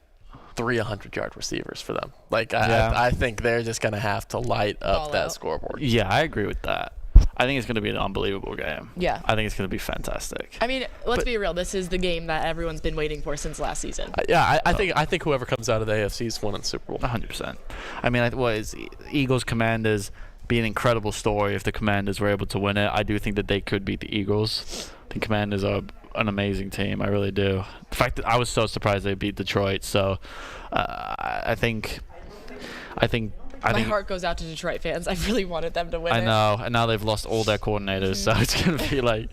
300-yard receivers for them. Like, Yeah. I think they're just going to have to light up Ball that out. scoreboard. Yeah, I agree with that. I think it's going to be an unbelievable game. Yeah. I think it's going to be fantastic. I mean, let's be real. This is the game that everyone's been waiting for since last season. I think whoever comes out of the AFC is winning the Super Bowl. 100%. I mean, what is Eagles Commanders be an incredible story if the Commanders were able to win it. I do think that they could beat the Eagles. The Commanders are an amazing team. I really do. The fact that I was so surprised they beat Detroit. So I think. My heart goes out to Detroit fans. I really wanted them to win I it. know, and now they've lost all their coordinators, so it's gonna be like,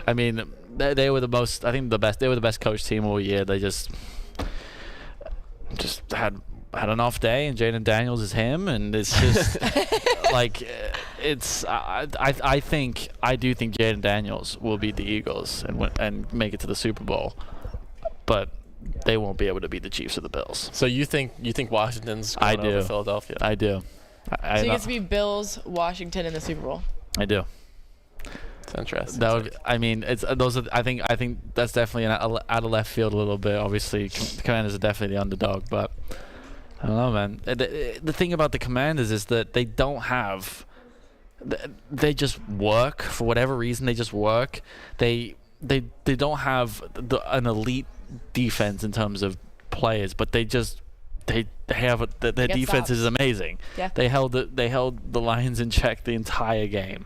I mean, they were the most, I think the best. They were the best coach team all year. They just had an off day, and Jaden Daniels is him, and it's just like it's. I do think Jaden Daniels will beat the Eagles and make it to the Super Bowl, but they won't be able to beat the Chiefs or the Bills. So you think Washington's going over Philadelphia? I do. So you get to be Bills, Washington in the Super Bowl. I do. It's interesting. That would. I mean, it's those. I think that's definitely out of left field a little bit. Obviously, the Commanders are definitely the underdog, but I don't know, man. The thing about the Commanders is that they don't have. They just work for whatever reason. They just work. They don't have an elite defense in terms of players, but they have their defense is amazing. Yeah. They held the Lions in check the entire game,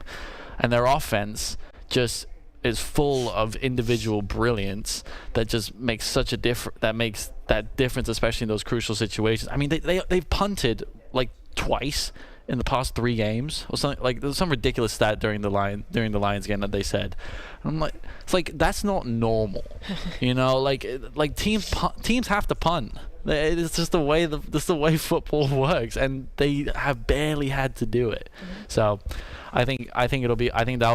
and their offense just is full of individual brilliance that just makes such a makes that difference, especially in those crucial situations. I mean, they've punted like twice in the past 3 games or something. Like, there's some ridiculous stat during the Lions game that they said. And I'm like, it's like that's not normal, you know. Like teams have to punt. It's just the way football works, and they have barely had to do it. So, I think that'll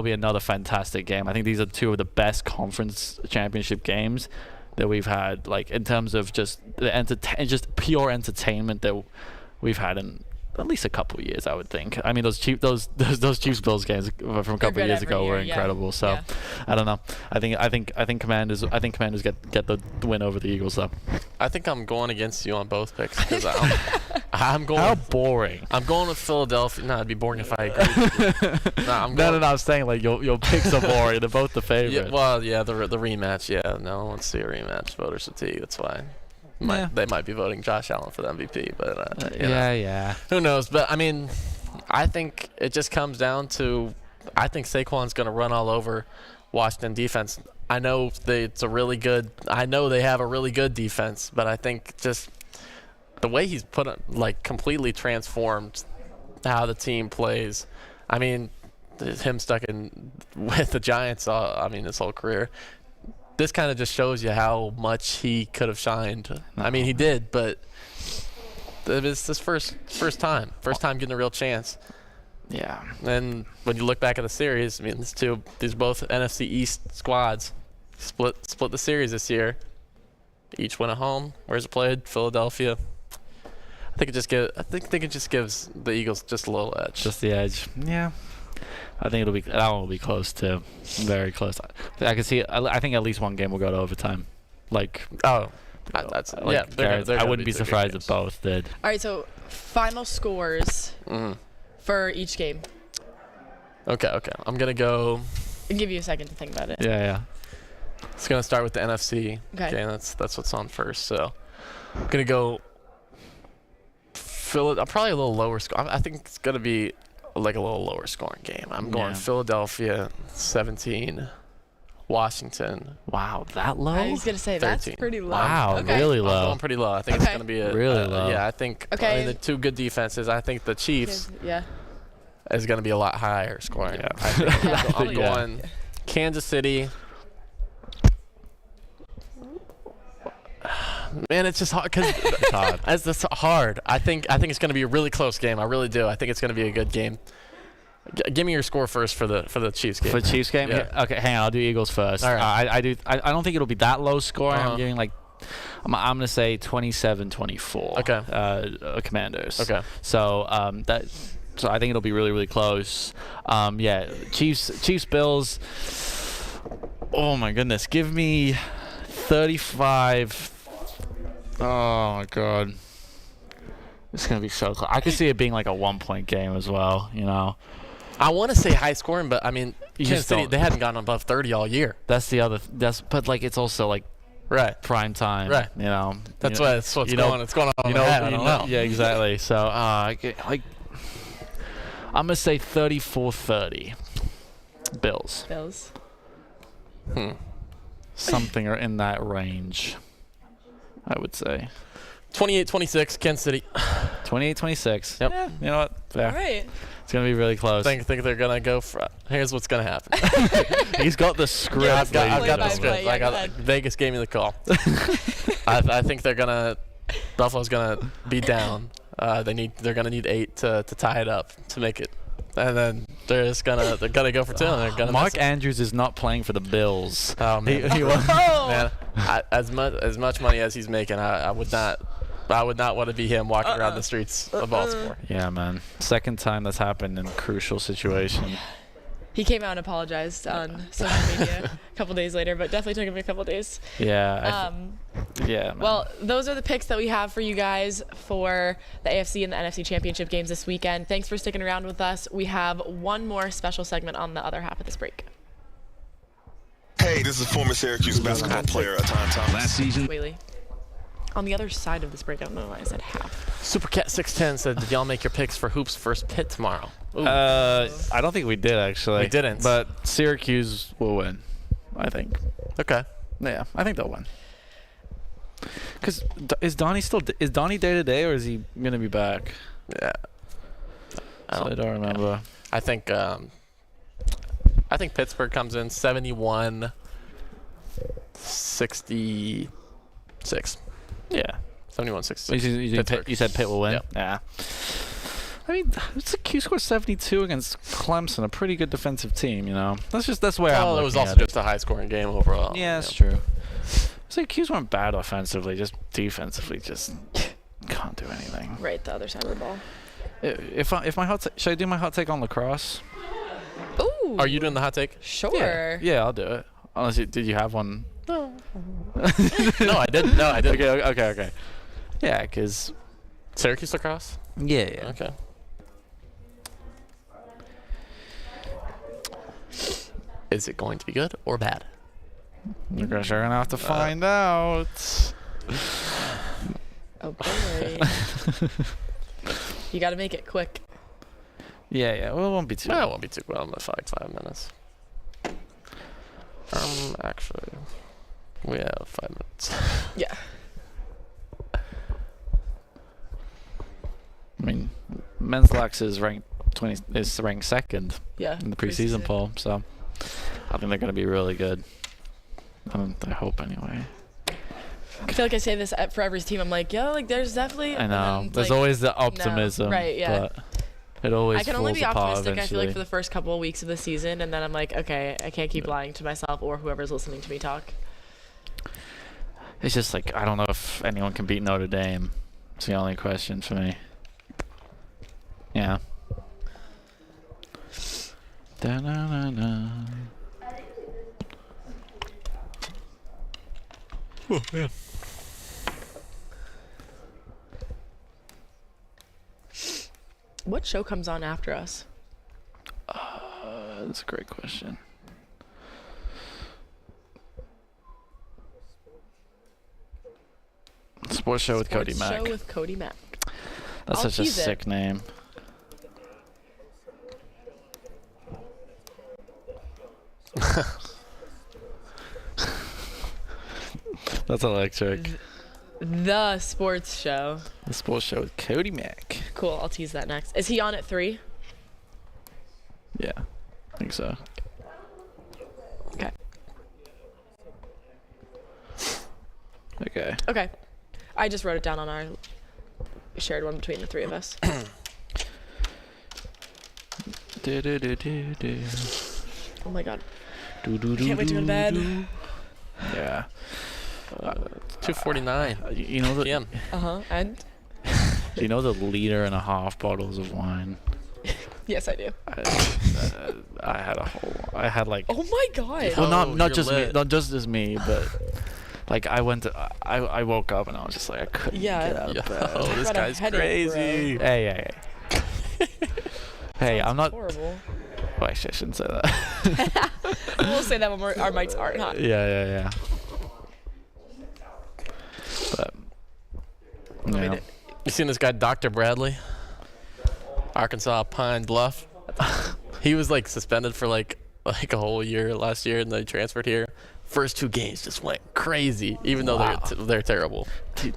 be another fantastic game. I think these are 2 of the best conference championship games that we've had, like in terms of just just pure entertainment that we've had in at least a couple of years, I would think. I mean, those Chiefs Bills games from a couple of years ago were incredible. So, yeah. I don't know. I think Commanders get the win over the Eagles though. I think I'm going against you on both picks because I'm going. How boring. I'm going with Philadelphia. No, it'd be boring if I agreed. No, I'm saying like your picks are boring. They're both the favorite. Yeah, the rematch. Yeah, no, let's see a rematch. Voters fatigue. That's fine. They might be voting Josh Allen for the MVP, but yeah. Who knows? But I mean, I think it just comes down to I think Saquon's going to run all over Washington defense. I know they have a really good defense, but I think just the way he's completely transformed how the team plays. I mean, him stuck in with the Giants. His whole career. This kind of just shows you how much he could have shined. I mean, he did, but it's his first time getting a real chance. Yeah. And when you look back at the series, I mean, these both NFC East squads split the series this year. Each went at home. Where's it played? Philadelphia. I think it just gives the Eagles just a little edge. Just the edge. Yeah. I think that one will be close too, very close. I can see. I think at least one game will go to overtime. I wouldn't be surprised if both did. All right, so final scores for each game. Okay. I'm gonna go. I'll give you a second to think about it. Yeah. It's gonna start with the NFC. Okay, that's what's on first. So I'm gonna go. Probably a little lower score. I think it's gonna be like a little lower scoring game. I'm going Philadelphia 17, Washington. Wow, that low? I was going to say 13. That's pretty low. Wow, okay. really low. I'm going pretty low. I think it's going to be really low. Yeah, I think the 2 good defenses. I think the Chiefs is going to be a lot higher scoring. Yeah. I'm going Kansas City. Man, it's just hard because it's hard. I think it's going to be a really close game. I really do. I think it's going to be a good game. Give me your score first for the Chiefs game. For the Chiefs game? Yeah. Okay, hang on. I'll do Eagles first. All right. I don't think it'll be that low scoring. I'm giving I'm going to say 27-24. Okay. Commanders. Okay. So so I think it'll be really, really close. Chiefs Bills. Oh my goodness. Give me 35 Oh my god. It's gonna be so close. I could see it being like a 1-point game as well. You know. I want to say high scoring, but I mean, You Kansas just City, don't. they hadn't gone above 30 all year. That's the other. But like it's also like Right. prime time. Right. You know. That's you know, what's you know, going. It's going on. You in my know. head. I don't know. Yeah, exactly. So like, I'm gonna say 34-30. Bills. Bills. Something or in that range. I would say 28-26, Kansas City. 28-26. Yep. Yeah, you know what? Fair. All right. It's gonna be really close. I think they're gonna go for. Here's what's gonna happen. He's got the script. I've got the play-by-play, script. yeah, I go got ahead. Vegas gave me the call. I think Buffalo's gonna be down. They're gonna need 8 to tie it up to make it, and then they're gonna go for 2. And they're gonna Mark miss it. Andrews is not playing for the Bills. Oh man, man, as much money as he's making, I would not want to be him walking around the streets of Baltimore. Yeah, man. Second time that's happened in a crucial situation. He came out and apologized on social media a couple days later, but definitely took him a couple days. Yeah. Yeah. Man. Well, those are the picks that we have for you guys for the AFC and the NFC Championship games this weekend. Thanks for sticking around with us. We have one more special segment on the other half of this break. Hey, this is former Syracuse basketball player Atan Thomas. Last season, Whaley. On the other side of this break, I don't know why I said half. Supercat 610 said, "Did y'all make your picks for Hoops first pit tomorrow?" Ooh. I don't think we did actually. We didn't. But Syracuse will win. I think. Okay. Yeah, I think they'll win. Cause is Donnie day to day or is he gonna be back? Yeah. I don't remember. I think Pittsburgh comes in 71-66. Yeah. 71-66. You said Pitt will win. Yep. Yeah. I mean, Q scored 72 against Clemson, a pretty good defensive team. You know, that's where I'm. Well, looking it was also at just a high-scoring game overall. Yeah, that's true. So Q's weren't bad offensively, just defensively, just can't do anything. Right, the other side of the ball. If my should I do my hot take on lacrosse? Ooh. Are you doing the hot take? Sure. Yeah, I'll do it. Unless did you have one? No, I didn't. No, I didn't. Okay. Yeah, because Syracuse lacrosse? yeah. Okay. Is it going to be good or bad? You're gonna have to find out. Oh boy. You got to make it quick. Yeah. Well, it won't be too. No, it won't be too well. Like 5 minutes. Actually, we have 5 minutes. Yeah. I mean, men's lax is ranked second Yeah. in the preseason poll, so I think they're gonna be really good. I hope anyway. I feel like I say this for every team. I'm like, yeah, like there's definitely. I know. And then, There's like, always the optimism, right, yeah. but it always I can only be falls apart optimistic. I feel like eventually. for the first couple of weeks of the season, and then I'm like, okay, I can't keep lying to myself or whoever's listening to me talk. It's just like I don't know if anyone can beat Notre Dame. It's the only question for me. Yeah. Da-na-na-na. Oh, man. What show comes on after us? That's a great question. Sports show with Cody Sports Mack. Show with Cody Mack. That's I'll such a tease it. sick name. That's electric. The sports show. The sports show with Cody Mack. Cool. I'll tease that next. Is he on at 3? Yeah, I think so. Okay. Okay. Okay. I just wrote it down on our shared one between the three of us. Do-do-do-do-do. Oh my god. Do-do-do-do-do. Can't wait to go to bed. Yeah. 2:49 You know the p.m. And? you know the liter and a half bottles of wine. Yes, I do. I had like. Oh my god. Well, Oh, not you're just me, lit. not just as me, but Like I woke up and I was just like I couldn't get out of bed. Oh, this Got a guy's headache, crazy. Hey. Hey, I'm not. Horrible. Well, actually, I shouldn't say that. We'll say that when our mics aren't hot. Yeah. But yeah. You seen this guy, Dr. Bradley? Arkansas Pine Bluff. He was like suspended for like a whole year last year, and then he transferred here. First 2 games just went crazy, even though they're terrible.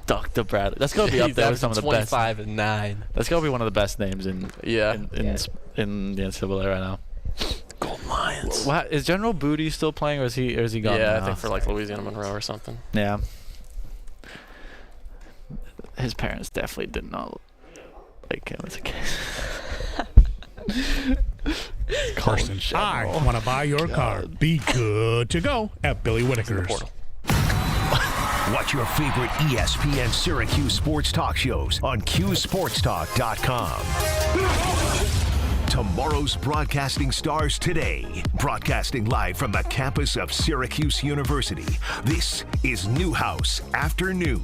Dr. Bradley. That's gotta be up there with some of the best. 25 and 9. That's gotta be one of the best names in the NCAA right now. Gold Lions. What is General Booty still playing, or is he gone? Yeah, now? I think for like Louisiana Monroe or something. Yeah. His parents definitely did not like him as a kid. Carson, I want to buy your car. Be good to go at Billy Whitaker's. Watch your favorite ESPN Syracuse sports talk shows on QSportsTalk.com. Tomorrow's broadcasting stars today. Broadcasting live from the campus of Syracuse University. This is Newhouse Afternoon.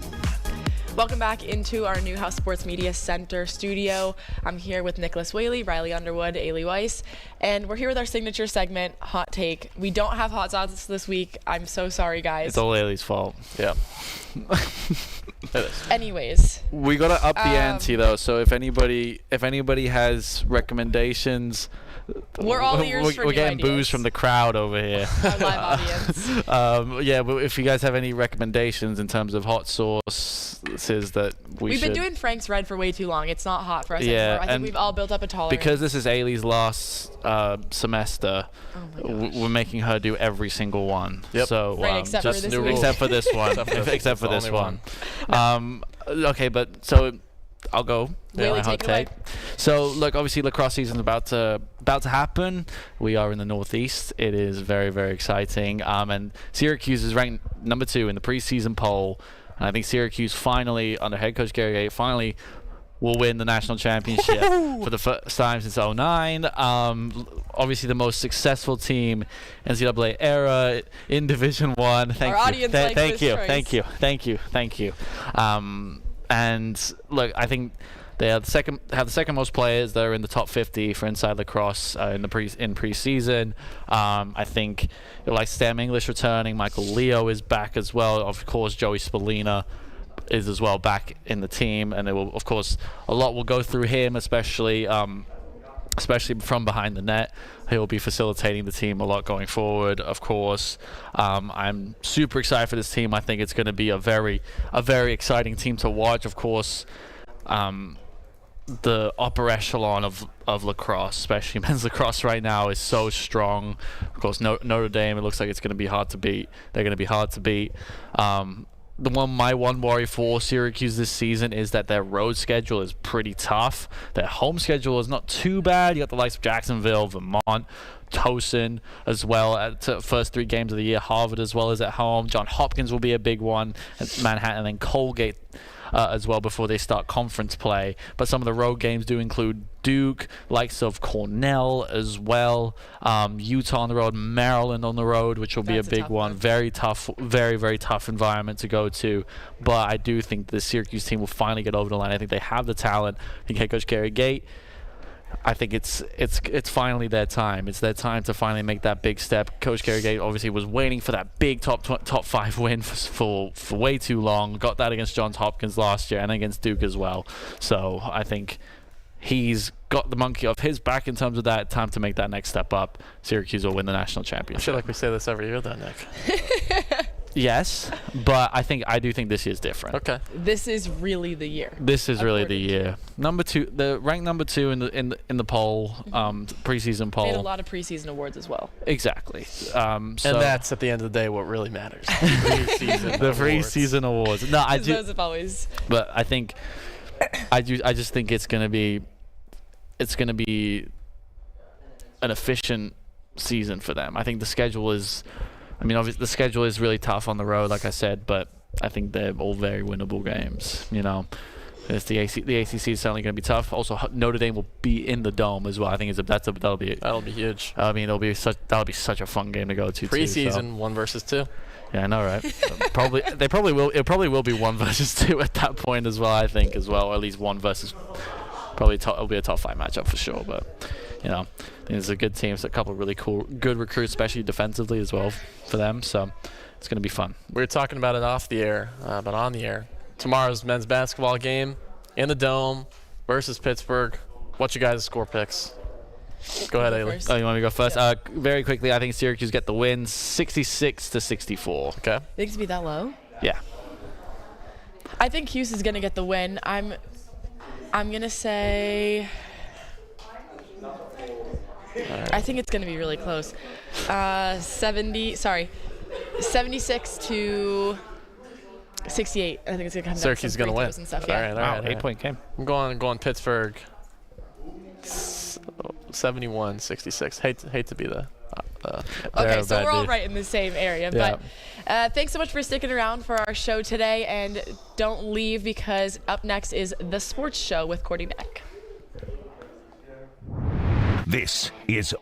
Welcome back into our Newhouse Sports Media Center studio. I'm here with Nicholas Whaley, Riley Underwood, Ailey Weiss, and we're here with our signature segment, Hot Take. We don't have hot sauce this week. I'm so sorry, guys. It's all Ailey's fault. Yeah. Anyways. We gotta up the ante though, so if anybody has recommendations, we're all ears for we're new getting ideas. boos from the crowd over here. Our live audience. Yeah, but if you guys have any recommendations in terms of hot sauces that We've been doing Frank's Red for way too long. It's not hot for us anymore. I think we've all built up a tolerance. Because this is Ailey's last semester, we're making her do every single one. Yep. So right, except for this week. except for this one. except for this one. Okay, but so I'll go. Whaley, my hot take it away. take. So look, obviously lacrosse season is about to happen. We are in the Northeast. It is very, very exciting. And Syracuse is ranked number 2 in the preseason poll. And I think Syracuse finally, under head coach Gary Gait, finally will win the national championship for the first time since 2009. Obviously the most successful team in NCAA era in Division I. Thank you. And look, I think they have the second most players that are in the top 50 for inside lacrosse in preseason. I think like Stam English returning, Michael Leo is back as well. Of course, Joey Spallina is as well back in the team, and it will, of course, a lot will go through him, especially from behind the net. He will be facilitating the team a lot going forward, of course. I'm super excited for this team. I think it's going to be a very exciting team to watch. Of course, the upper echelon of lacrosse, especially men's lacrosse right now, is so strong. Of course, Notre Dame, it looks like it's going to be hard to beat. They're going to be hard to beat. My one worry for Syracuse this season is that their road schedule is pretty tough. Their home schedule is not too bad. You got the likes of Jacksonville, Vermont, Towson as well at first 3 games of the year. Harvard as well as at home. Johns Hopkins will be a big one at Manhattan, and then Colgate as well before they start conference play. But some of the road games do include Duke, likes of Cornell as well, Utah on the road, Maryland on the road, which will be a big one. Very tough, very tough environment to go to. But I do think the Syracuse team will finally get over the line. I think they have the talent. I think head coach Gary Gait, I think it's finally their time. It's their time to finally make that big step. Coach Gary Gait obviously was waiting for that big top 5 win for way too long. Got that against Johns Hopkins last year and against Duke as well. So I think he's got the monkey off his back in terms of that. Time to make that next step up. Syracuse will win the national championship. I feel like we say this every year, though, Nick. Yes, but I do think this year's different. Okay. This is really the year. This is really the year. Number 2, the ranked number 2 in the poll, preseason poll. They had a lot of preseason awards as well. Exactly. And that's at the end of the day what really matters. The preseason awards. No, those have always. But I think I just think it's gonna be an efficient season for them. I think the schedule is. I mean, obviously the schedule is really tough on the road, like I said, but I think they're all very winnable games. You know, it's the ACC is certainly going to be tough. Also, Notre Dame will be in the Dome as well. I think that'll be huge. I mean, that'll be such a fun game to go to. Preseason 1 versus 2. Yeah, I know, right? They probably will. It probably will be 1 versus 2 at that point as well. I think as well, or at least 1 versus. Probably it'll be a top 5 matchup for sure. But I think it's a good team. It's a couple of really good recruits, especially defensively as well for them. So it's going to be fun. We were talking about it off the air, but on the air. Tomorrow's men's basketball game in the Dome versus Pittsburgh. What's your guys' score picks? Go ahead, Ailey. Oh, you want me to go first? Yeah. Very quickly, I think Syracuse get the win, 66-64. Okay. Think it's be that low? Yeah. I think Houston's gonna get the win. I'm gonna say. I think it's gonna be really close. 76 to 68. I think it's gonna come down to Syracuse is some gonna free win. throws and stuff. All Yeah. right, Wow, 8-point game. I'm going Pittsburgh. 71-66. Hate to be the. Okay, so bad we're all dude. right in the same area. Yeah. But thanks so much for sticking around for our show today, and don't leave because up next is the Sports Show with Cordy Beck. This is